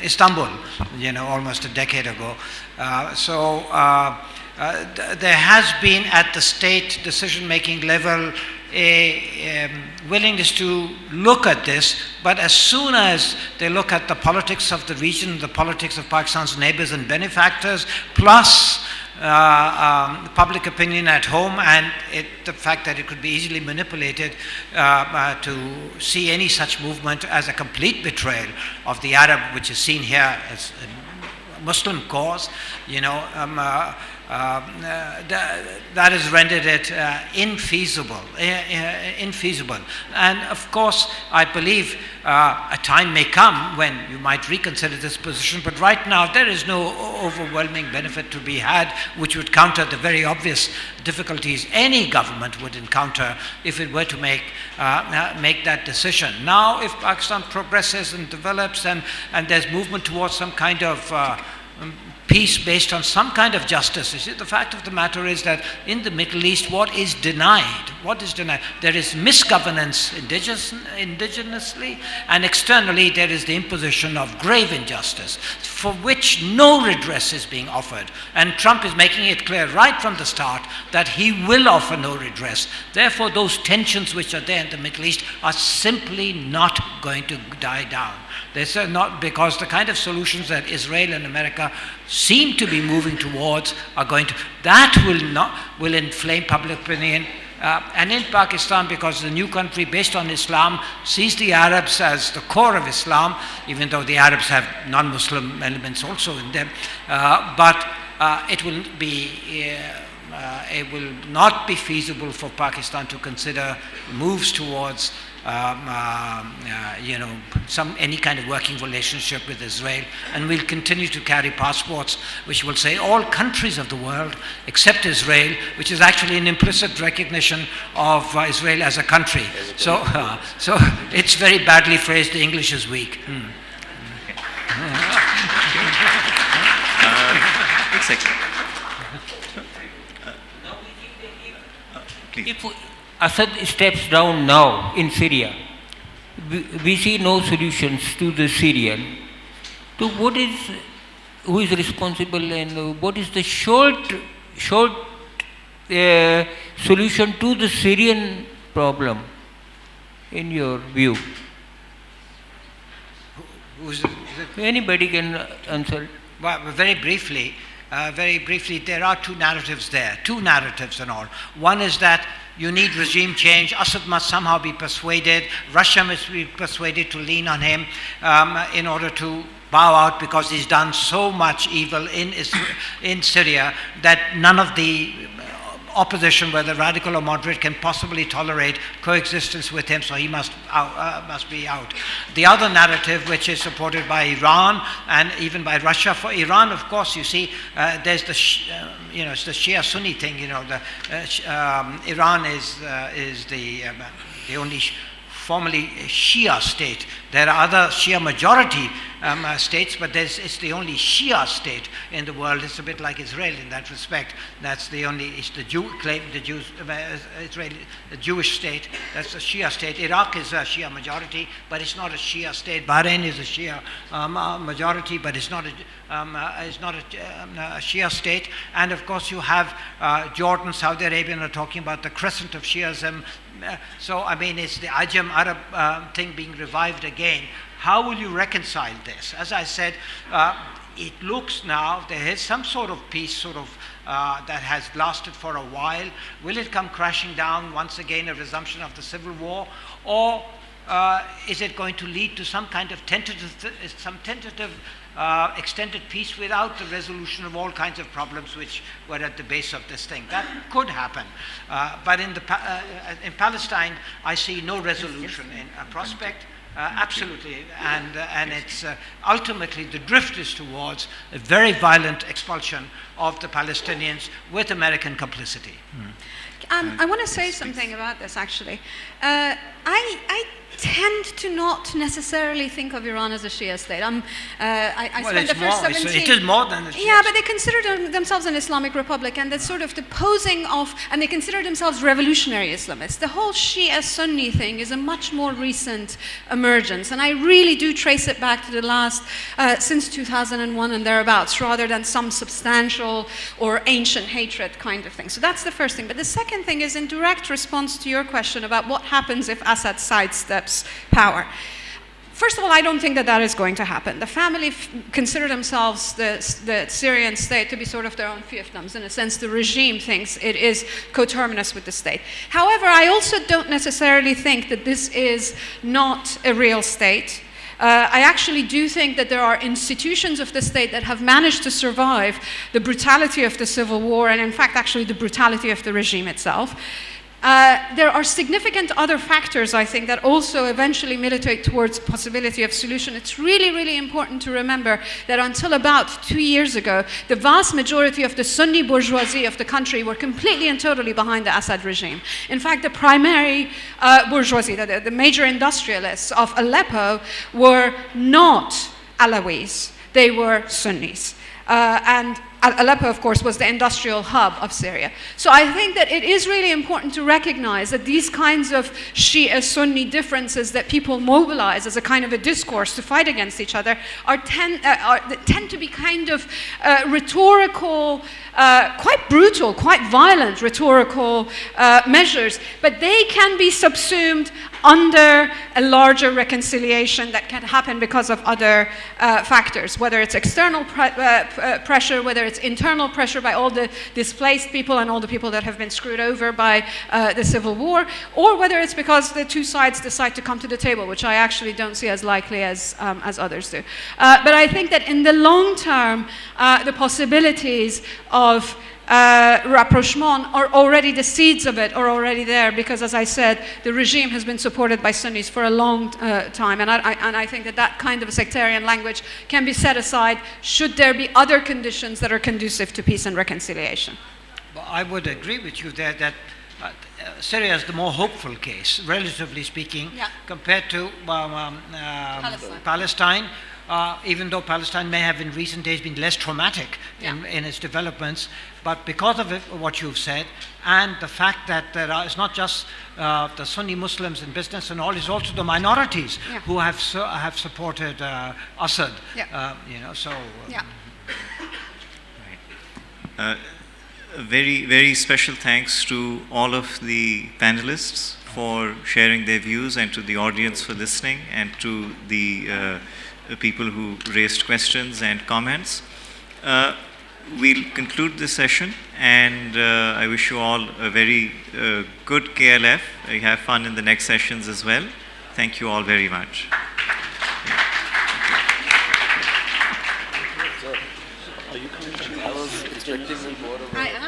Istanbul, almost a decade ago. There has been at the state decision-making level a willingness to look at this, but as soon as they look at the politics of the region, the politics of Pakistan's neighbors and benefactors, plus public opinion at home and the fact that it could be easily manipulated to see any such movement as a complete betrayal of the Arab, which is seen here as a Muslim cause, that has rendered it infeasible. And of course, I believe a time may come when you might reconsider this position, but right now there is no overwhelming benefit to be had which would counter the very obvious difficulties any government would encounter if it were to make that decision. Now, if Pakistan progresses and develops and there's movement towards some kind of peace based on some kind of justice. You see, the fact of the matter is that in the Middle East, what is denied? There is misgovernance indigenously, and externally there is the imposition of grave injustice for which no redress is being offered. And Trump is making it clear right from the start that he will offer no redress. Therefore, those tensions which are there in the Middle East are simply not going to die down. They're not, because the kind of solutions that Israel and America seem to be moving towards are going to, will inflame public opinion. And in Pakistan, because the new country based on Islam sees the Arabs as the core of Islam, even though the Arabs have non-Muslim elements also in them, but it will not be feasible for Pakistan to consider moves towards any kind of working relationship with Israel, and we'll continue to carry passports which will say all countries of the world except Israel, which is actually an implicit recognition of Israel as a country. So it's very badly phrased. The English is weak. If Assad steps down now in Syria, we see no solutions to the Syrian. So who is responsible, and what is the short solution to the Syrian problem, in your view? Anybody can answer. Well, very briefly, there are two narratives there, in all. One is that you need regime change. Assad must somehow be persuaded. Russia must be persuaded to lean on him in order to bow out, because he's done so much evil in Syria that none of the opposition, whether radical or moderate, can possibly tolerate coexistence with him, so he must be out. The other narrative, which is supported by Iran and even by Russia, for Iran, of course, you see, there's it's the Shia Sunni thing. Iran is the only formerly Shia state. There are other Shia majority states, but it's the only Shia state in the world. It's a bit like Israel in that respect. It's the Jewish state. That's a Shia state. Iraq is a Shia majority, but it's not a Shia state. Bahrain is a Shia majority, but it's not a Shia state. And of course, you have Jordan, Saudi Arabia are talking about the crescent of Shiism. So, I mean, it's the Ajam Arab thing being revived again. How will you reconcile this? As I said, it looks now there is some sort of peace that has lasted for a while. Will it come crashing down once again, a resumption of the civil war? Or is it going to lead to some kind of tentative extended peace without the resolution of all kinds of problems which were at the base of this thing? That could happen. But in Palestine, I see no resolution in prospect. Absolutely, and it's ultimately the drift is towards a very violent expulsion of the Palestinians with American complicity. I want to say something about this, actually. I tend to not necessarily think of Iran as a Shia state. I spent the first 17... It is more than a Shia. Yeah, but they consider themselves an Islamic republic, and that's sort of the posing of... And they consider themselves revolutionary Islamists. The whole Shia-Sunni thing is a much more recent emergence, and I really do trace it back to the last... since 2001 and thereabouts, rather than some substantial or ancient hatred kind of thing. So that's the first thing. But the second thing is in direct response to your question about what happens if Assad sidesteps power. First of all, I don't think that is going to happen. The family consider themselves the Syrian state to be sort of their own fiefdoms. In a sense, the regime thinks it is coterminous with the state. However, I also don't necessarily think that this is not a real state. I actually do think that there are institutions of the state that have managed to survive the brutality of the civil war, and in fact, actually the brutality of the regime itself. There are significant other factors, I think, that also eventually militate towards possibility of solution. It's really, really important to remember that until about 2 years ago, the vast majority of the Sunni bourgeoisie of the country were completely and totally behind the Assad regime. In fact, the primary bourgeoisie, the major industrialists of Aleppo, were not Alawis. They were Sunnis. and Aleppo, of course, was the industrial hub of Syria. So I think that it is really important to recognize that these kinds of Shia-Sunni differences that people mobilize as a kind of a discourse to fight against each other tend to be kind of rhetorical, quite brutal, quite violent rhetorical measures, but they can be subsumed under a larger reconciliation that can happen because of other factors, whether it's external pressure, whether it's internal pressure by all the displaced people and all the people that have been screwed over by the civil war, or whether it's because the two sides decide to come to the table, which I actually don't see as likely as others do. But I think that in the long term, the possibilities of rapprochement are already, the seeds of it are already there, because as I said, the regime has been supported by Sunnis for a long time, and I think that kind of a sectarian language can be set aside should there be other conditions that are conducive to peace and reconciliation. Well, I would agree with you there that Syria is the more hopeful case, relatively speaking, compared to Palestine. Even though Palestine may have in recent days been less traumatic in its developments, but because of what you've said, and the fact that it's not just the Sunni Muslims in business and all, it's also the minorities who have supported Assad. Very, very special thanks to all of the panelists for sharing their views, and to the audience for listening, and to the people who raised questions and comments. We'll conclude this session, and I wish you all a very good KLF. You have fun in the next sessions as well. Thank you all very much. I was expecting more of a